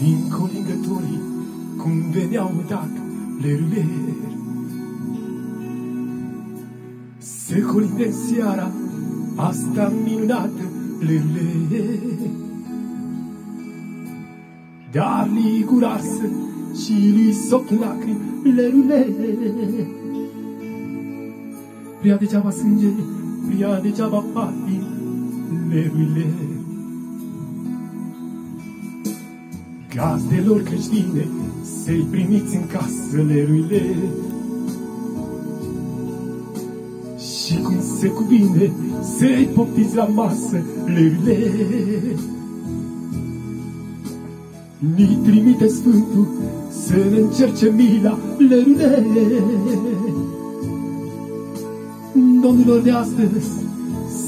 din colindătorii, cum veneau odată leruler. Se colinde în seara asta minunată, leruler. Dar liguroasă și lui soc în lacrimi, leruler. Prea degeaba sânge, prea degeaba patii, leruler. Gazdelor creștine, să-i primiți în casă, leruile. Și cum se cuvine, să-i poftiți la masă, leruile. Ni trimite Sfântul să ne încerce mila, leruile. Domnilor de astăzi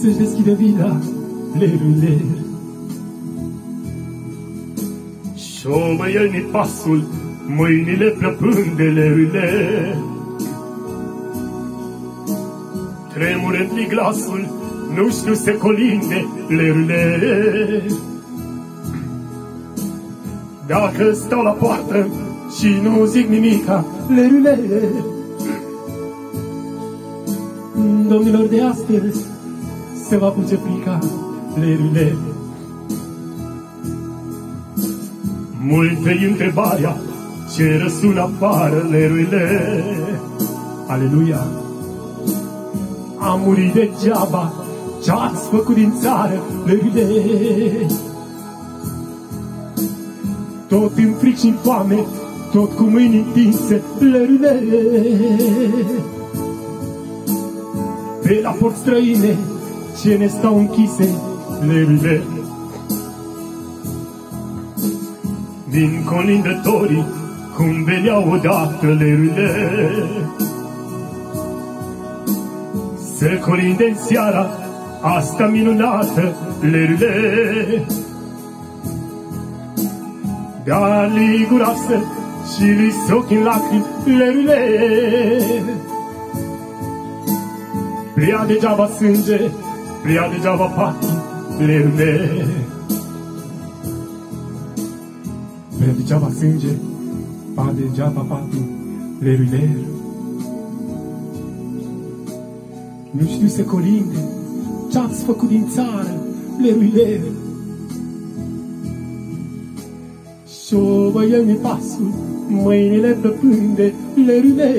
să-și deschidă vila, leruile. Și-o măielni pasul, mâinile plăpânde, leruile. Tremurând-li glasul, nu știu se colinde, leruile. Dacă stau la poartă și nu zic nimica, leruile. Domnilor de astăzi se va puce frica, leruile. Multe-i întrebarea ce răsună afară, leruile. Aleluia! Am murit degeaba, ce-ați făcut din țară, leruile. Tot în fric și în foame, tot cu mâini întinse, leruile. Pe la porți străine, ce ne stau închise, leruile. Din colindătorii, cum veneau odată, leruile. Se colinde în seara asta minunată, leruile. Dar liguroasă și lui soc în lacrimi, leruile. Prea degeaba sânge, prea degeaba patii, leruile. Prea degeaba sânge, prea degeaba patii, leruile. Nu știu să colinde, ce-ați făcut din țară, leruile. Și-o băiem-i pasul, mâinile plăpânde, leruile.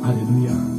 Aleluia!